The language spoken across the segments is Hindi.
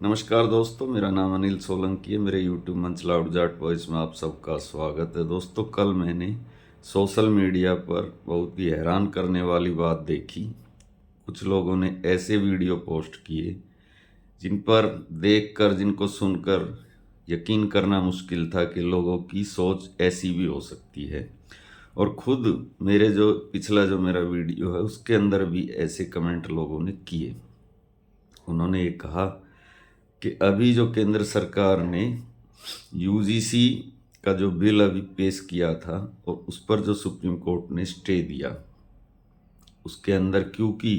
नमस्कार दोस्तों, मेरा नाम अनिल सोलंकी है। मेरे यूट्यूब मंच लाउड जाट वॉइस में आप सबका स्वागत है। दोस्तों, कल मैंने सोशल मीडिया पर बहुत ही हैरान करने वाली बात देखी। कुछ लोगों ने ऐसे वीडियो पोस्ट किए जिन पर देखकर, जिनको सुनकर यकीन करना मुश्किल था कि लोगों की सोच ऐसी भी हो सकती है। और खुद मेरे जो पिछला जो मेरा वीडियो है उसके अंदर भी ऐसे कमेंट लोगों ने किए। उन्होंने ये कहा कि अभी जो केंद्र सरकार ने यूजीसी का जो बिल अभी पेश किया था और उस पर जो सुप्रीम कोर्ट ने स्टे दिया, उसके अंदर क्योंकि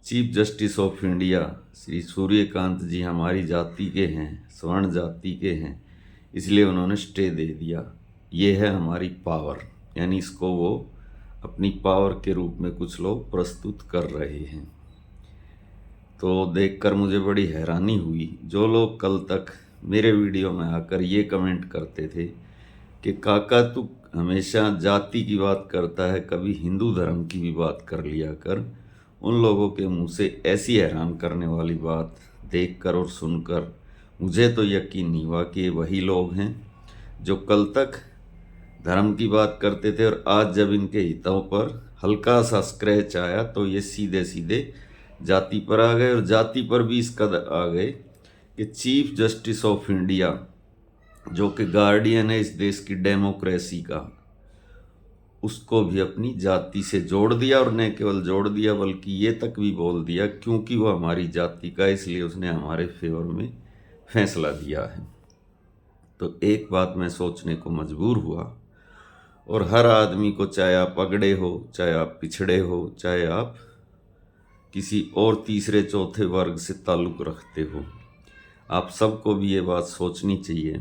chief justice of India Shri Suryakant ji हमारी जाति के हैं, स्वर्ण जाति के हैं, इसलिए उन्होंने स्टे दे दिया। ये है हमारी पावर, यानी इसको वो अपनी पावर के रूप में कुछ लोग प्रस्तुत कर रहे हैं। तो देखकर मुझे बड़ी हैरानी हुई। जो लोग कल तक मेरे वीडियो में आकर ये कमेंट करते थे कि काका तू हमेशा जाति की बात करता है, कभी हिंदू धर्म की भी बात कर लिया कर, उन लोगों के मुंह से ऐसी हैरान करने वाली बात देखकर और सुनकर मुझे तो यकीन नहीं हुआ कि ये वही लोग हैं जो कल तक धर्म की बात करते थे और आज जब इनके हितों पर हल्का सा स्क्रैच आया तो ये सीधे सीधे जाति पर आ गए। और जाति पर भी इस कदर आ गए कि चीफ जस्टिस ऑफ इंडिया, जो कि गार्डियन है इस देश की डेमोक्रेसी का, उसको भी अपनी जाति से जोड़ दिया। और न केवल जोड़ दिया बल्कि ये तक भी बोल दिया क्योंकि वो हमारी जाति का, इसलिए उसने हमारे फेवर में फैसला दिया है। तो एक बात मैं सोचने को मजबूर हुआ, और हर आदमी को, चाहे आप अगड़े हो, चाहे आप पिछड़े हो, चाहे आप किसी और तीसरे चौथे वर्ग से ताल्लुक़ रखते हो, आप सबको भी ये बात सोचनी चाहिए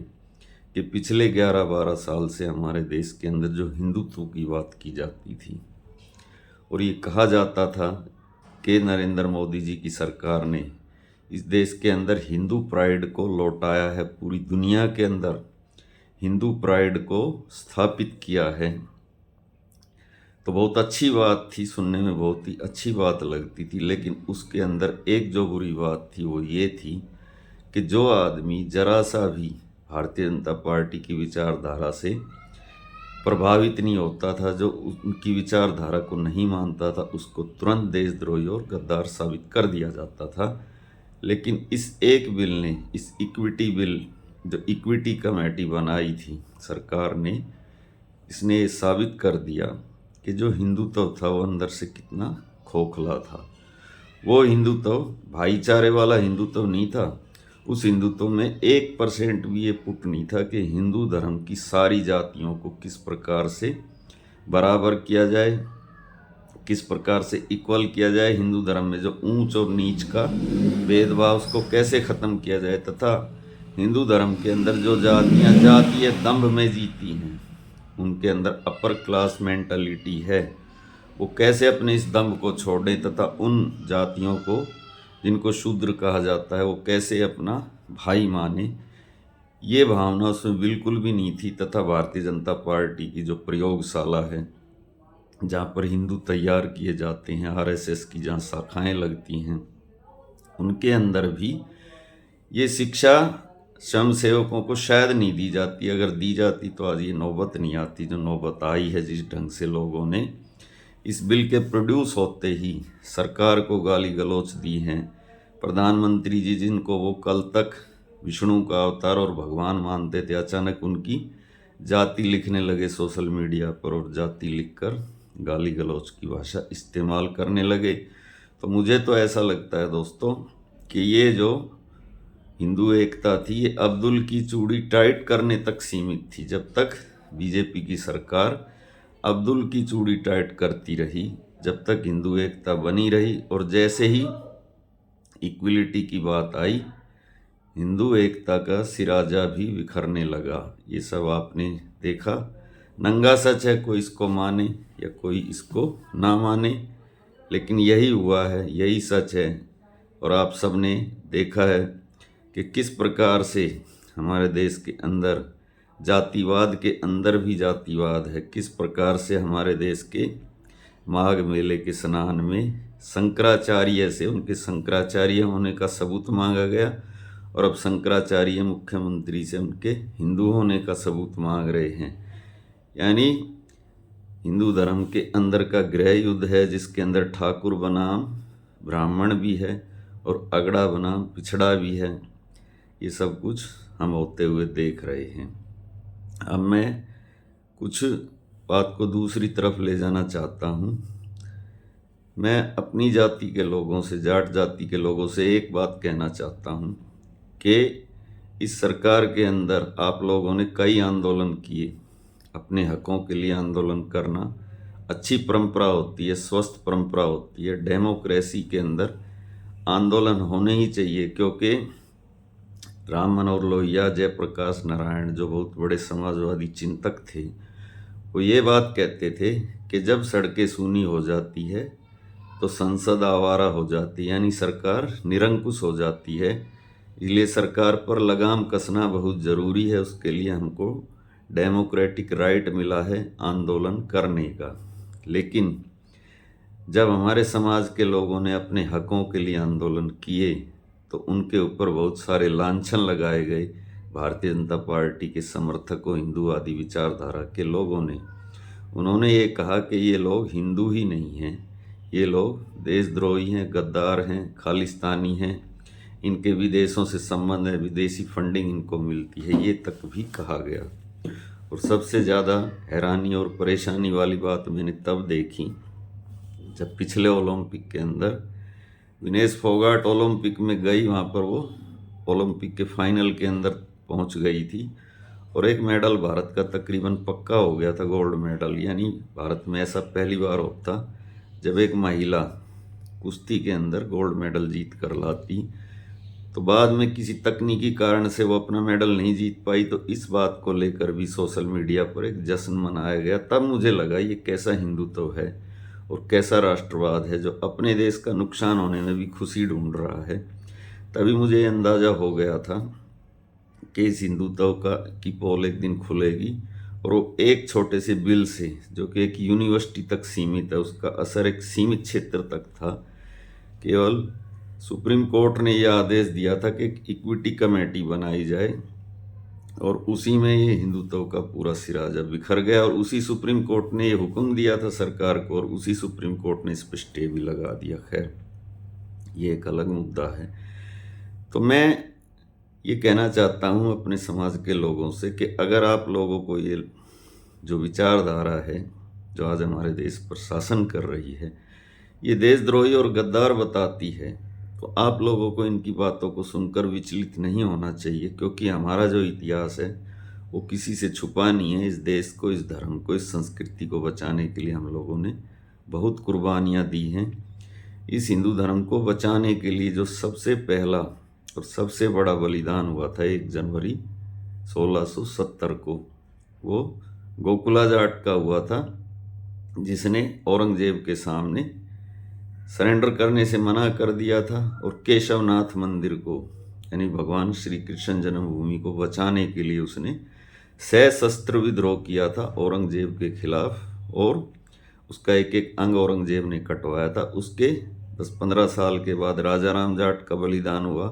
कि पिछले 11-12 साल से हमारे देश के अंदर जो हिंदुत्व की बात की जाती थी और ये कहा जाता था कि नरेंद्र मोदी जी की सरकार ने इस देश के अंदर हिंदू प्राइड को लौटाया है, पूरी दुनिया के अंदर हिंदू प्राइड को स्थापित किया है, तो बहुत अच्छी बात थी, सुनने में बहुत ही अच्छी बात लगती थी। लेकिन उसके अंदर एक जो बुरी बात थी वो ये थी कि जो आदमी जरा सा भी भारतीय जनता पार्टी की विचारधारा से प्रभावित नहीं होता था, जो उनकी विचारधारा को नहीं मानता था, उसको तुरंत देशद्रोही और गद्दार साबित कर दिया जाता था। लेकिन इस एक बिल ने, इस इक्विटी बिल, जो इक्विटी कमेटी बनाई थी सरकार ने, इसने ये साबित कर दिया कि जो हिंदुत्व था वो अंदर से कितना खोखला था। वो हिंदुत्व भाईचारे वाला हिंदुत्व नहीं था। उस हिंदुत्व में 1% भी ये पुट नहीं था कि हिंदू धर्म की सारी जातियों को किस प्रकार से बराबर किया जाए, किस प्रकार से इक्वल किया जाए, हिंदू धर्म में जो ऊंच और नीच का भेदभाव उसको कैसे ख़त्म किया जाए, तथा हिंदू धर्म के अंदर जो जातियाँ जातीय दंभ में जीती हैं, उनके अंदर अपर क्लास मेंटालिटी है, वो कैसे अपने इस दंभ को छोड़ें, तथा उन जातियों को जिनको शूद्र कहा जाता है वो कैसे अपना भाई माने, ये भावना उसमें बिल्कुल भी नहीं थी। तथा भारतीय जनता पार्टी की जो प्रयोगशाला है, जहाँ पर हिंदू तैयार किए जाते हैं, आरएसएस की जहाँ शाखाएं लगती हैं, उनके अंदर भी ये शिक्षा स्वयं सेवकों को शायद नहीं दी जाती। अगर दी जाती तो आज ये नौबत नहीं आती जो नौबत आई है। जिस ढंग से लोगों ने इस बिल के प्रोड्यूस होते ही सरकार को गाली गलौच दी हैं, प्रधानमंत्री जी जिनको वो कल तक विष्णु का अवतार और भगवान मानते थे, अचानक उनकी जाति लिखने लगे सोशल मीडिया पर और जाति लिखकर गाली गलौच की भाषा इस्तेमाल करने लगे। तो मुझे तो ऐसा लगता है दोस्तों कि ये जो हिंदू एकता थी ये अब्दुल की चूड़ी टाइट करने तक सीमित थी। जब तक बीजेपी की सरकार अब्दुल की चूड़ी टाइट करती रही, जब तक हिंदू एकता बनी रही, और जैसे ही इक्वलिटी की बात आई, हिंदू एकता का सिराजा भी बिखरने लगा। ये सब आपने देखा। नंगा सच है, कोई इसको माने या कोई इसको ना माने, लेकिन यही हुआ है, यही सच है। और आप सब ने देखा है कि किस प्रकार से हमारे देश के अंदर जातिवाद के अंदर भी जातिवाद है, किस प्रकार से हमारे देश के माघ मेले के स्नान में शंकराचार्य से उनके शंकराचार्य होने का सबूत मांगा गया और अब शंकराचार्य मुख्यमंत्री से उनके हिंदू होने का सबूत मांग रहे हैं। यानी हिंदू धर्म के अंदर का गृह युद्ध है, जिसके अंदर ठाकुर बनाम ब्राह्मण भी है और अगड़ा बनाम पिछड़ा भी है। ये सब कुछ हम होते हुए देख रहे हैं। अब मैं कुछ बात को दूसरी तरफ ले जाना चाहता हूँ। मैं अपनी जाति के लोगों से, जाट जाति के लोगों से एक बात कहना चाहता हूँ कि इस सरकार के अंदर आप लोगों ने कई आंदोलन किए। अपने हकों के लिए आंदोलन करना अच्छी परंपरा होती है, स्वस्थ परंपरा होती है। डेमोक्रेसी के अंदर आंदोलन होने ही चाहिए, क्योंकि राम मनोहर लोहिया, जयप्रकाश नारायण, जो बहुत बड़े समाजवादी चिंतक थे, वो ये बात कहते थे कि जब सड़कें सूनी हो जाती है तो संसद आवारा हो जाती है, यानी सरकार निरंकुश हो जाती है। इसलिए सरकार पर लगाम कसना बहुत ज़रूरी है। उसके लिए हमको डेमोक्रेटिक राइट मिला है आंदोलन करने का। लेकिन जब हमारे समाज के लोगों ने अपने हकों के लिए आंदोलन किए तो उनके ऊपर बहुत सारे लांछन लगाए गए। भारतीय जनता पार्टी के समर्थकों, हिंदूवादी विचारधारा के लोगों ने, उन्होंने ये कहा कि ये लोग हिंदू ही नहीं हैं, ये लोग देशद्रोही हैं, गद्दार हैं, खालिस्तानी हैं, इनके विदेशों से संबंध है, विदेशी फंडिंग इनको मिलती है, ये तक भी कहा गया। और सबसे ज़्यादा हैरानी और परेशानी वाली बात मैंने तब देखी जब पिछले ओलंपिक के अंदर विनेश फोगाट ओलंपिक में गई। वहाँ पर वो ओलंपिक के फाइनल के अंदर पहुँच गई थी और एक मेडल भारत का तकरीबन पक्का हो गया था, गोल्ड मेडल। यानी भारत में ऐसा पहली बार होता जब एक महिला कुश्ती के अंदर गोल्ड मेडल जीत कर लाती। तो बाद में किसी तकनीकी कारण से वो अपना मेडल नहीं जीत पाई, तो इस बात को लेकर भी सोशल मीडिया पर एक जश्न मनाया गया। तब मुझे लगा ये कैसा हिंदुत्व है और कैसा राष्ट्रवाद है जो अपने देश का नुकसान होने में भी खुशी ढूंढ रहा है। तभी मुझे अंदाज़ा हो गया था कि इस हिंदुत्व की पोल एक दिन खुलेगी और वो एक छोटे से बिल से, जो कि एक यूनिवर्सिटी तक सीमित है, उसका असर एक सीमित क्षेत्र तक था। केवल सुप्रीम कोर्ट ने यह आदेश दिया था कि एक इक्विटी कमेटी बनाई जाए और उसी में ये हिंदुत्व का पूरा सिरा जब बिखर गया। और उसी सुप्रीम कोर्ट ने ये हुक्म दिया था सरकार को और उसी सुप्रीम कोर्ट ने इस पर स्टे भी लगा दिया। खैर, ये एक अलग मुद्दा है। तो मैं ये कहना चाहता हूँ अपने समाज के लोगों से कि अगर आप लोगों को ये जो विचारधारा है जो आज हमारे देश पर शासन कर रही है, ये देशद्रोही और गद्दार बताती है, तो आप लोगों को इनकी बातों को सुनकर विचलित नहीं होना चाहिए, क्योंकि हमारा जो इतिहास है वो किसी से छुपा नहीं है। इस देश को, इस धर्म को, इस संस्कृति को बचाने के लिए हम लोगों ने बहुत कुर्बानियाँ दी हैं। इस हिंदू धर्म को बचाने के लिए जो सबसे पहला और सबसे बड़ा बलिदान हुआ था 1 जनवरी 1670 को, वो गोकुला जाट का हुआ था, जिसने औरंगजेब के सामने सरेंडर करने से मना कर दिया था और केशवनाथ मंदिर को, यानी भगवान श्री कृष्ण जन्मभूमि को बचाने के लिए उसने सशस्त्र विद्रोह किया था औरंगजेब के खिलाफ। और उसका एक एक अंग औरंगजेब ने कटवाया था। उसके 10-15 साल के बाद राजा राम जाट का बलिदान हुआ,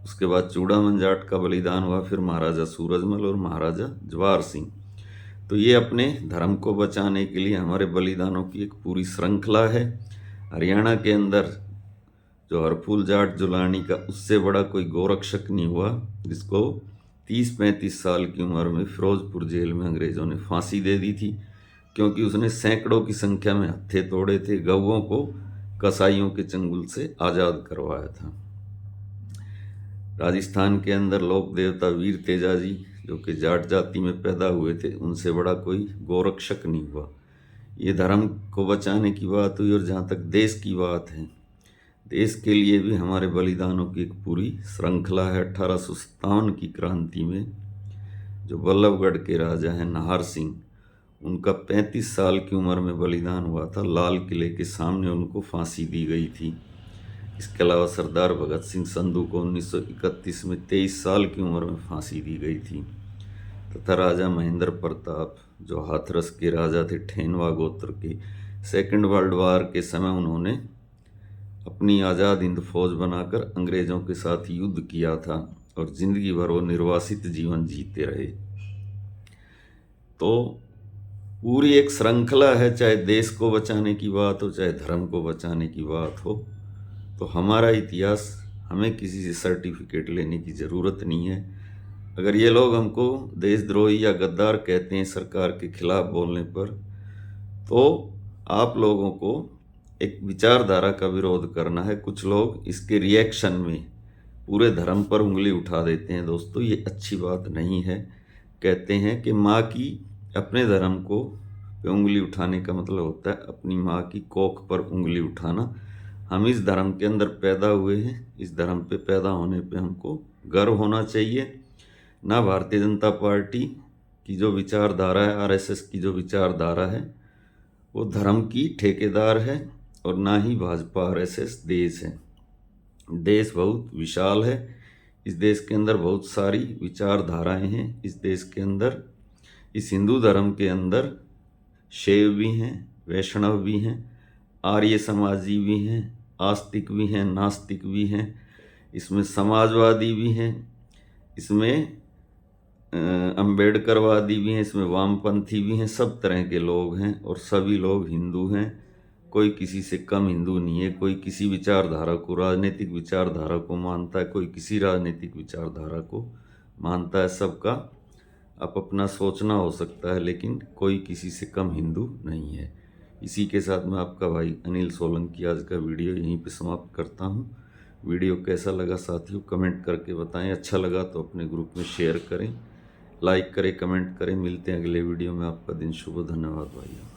उसके बाद चूड़ामन जाट का बलिदान हुआ, फिर महाराजा सूरजमल और महाराजा जवाहर सिंह। तो ये अपने धर्म को बचाने के लिए हमारे बलिदानों की एक पूरी श्रृंखला है। हरियाणा के अंदर जो हरफूल जाट जुलानी का, उससे बड़ा कोई गोरक्षक नहीं हुआ जिसको 30-35 साल की उम्र में फिरोजपुर जेल में अंग्रेज़ों ने फांसी दे दी थी, क्योंकि उसने सैकड़ों की संख्या में हत्थे तोड़े थे, गौओं को कसाईयों के चंगुल से आज़ाद करवाया था। राजस्थान के अंदर लोक देवता वीर तेजाजी, जो कि जाट जाति में पैदा हुए थे, उनसे बड़ा कोई गोरक्षक नहीं हुआ। ये धर्म को बचाने की बात हुई। और जहाँ तक देश की बात है, देश के लिए भी हमारे बलिदानों की एक पूरी श्रृंखला है। 1857 की क्रांति में जो बल्लभगढ़ के राजा हैं नाहर सिंह, उनका 35 साल की उम्र में बलिदान हुआ था। लाल किले के सामने उनको फांसी दी गई थी। इसके अलावा सरदार भगत सिंह संधू को 1931 में 23 साल की उम्र में फांसी दी गई थी, तथा राजा महेंद्र प्रताप जो हाथरस के राजा थे, ठेनवा गोत्र के, सेकेंड वर्ल्ड वार के समय उन्होंने अपनी आज़ाद हिंद फौज बनाकर अंग्रेज़ों के साथ युद्ध किया था और ज़िंदगी भर वो निर्वासित जीवन जीते रहे। तो पूरी एक श्रृंखला है, चाहे देश को बचाने की बात हो, चाहे धर्म को बचाने की बात हो। तो हमारा इतिहास, हमें किसी से सर्टिफिकेट लेने की ज़रूरत नहीं है। अगर ये लोग हमको देशद्रोही या गद्दार कहते हैं सरकार के खिलाफ बोलने पर, तो आप लोगों को एक विचारधारा का विरोध करना है। कुछ लोग इसके रिएक्शन में पूरे धर्म पर उंगली उठा देते हैं। दोस्तों, ये अच्छी बात नहीं है। कहते हैं कि माँ की अपने धर्म को पे उंगली उठाने का मतलब होता है अपनी माँ की कोख पर उंगली उठाना। हम इस धर्म के अंदर पैदा हुए हैं, इस धर्म पे पैदा होने पे हमको गर्व होना चाहिए। ना भारतीय जनता पार्टी की जो विचारधारा है, आरएसएस की जो विचारधारा है, वो धर्म की ठेकेदार है, और ना ही भाजपा आरएसएस देश है। देश बहुत विशाल है, इस देश के अंदर बहुत सारी विचारधाराएं हैं। इस देश के अंदर, इस हिंदू धर्म के अंदर शैव भी हैं, वैष्णव भी हैं, आर्य समाजी भी हैं, आस्तिक भी हैं, नास्तिक भी हैं, इसमें समाजवादी भी हैं, इसमें अम्बेडकरवादी भी हैं, इसमें वामपंथी भी हैं। सब तरह के लोग हैं और सभी लोग हिंदू हैं। कोई किसी से कम हिंदू नहीं है। कोई किसी विचारधारा को, राजनीतिक विचारधारा को मानता है, कोई किसी राजनीतिक विचारधारा को मानता है। सबका आप अपना सोचना हो सकता है, लेकिन कोई किसी से कम हिंदू नहीं है। इसी के साथ मैं आपका भाई अनिल सोलंकी आज का वीडियो यहीं पे समाप्त करता हूँ। वीडियो कैसा लगा साथियों, कमेंट करके बताएं। अच्छा लगा तो अपने ग्रुप में शेयर करें, लाइक करें, कमेंट करें। मिलते हैं अगले वीडियो में। आपका दिन शुभ हो। धन्यवाद भाइयों।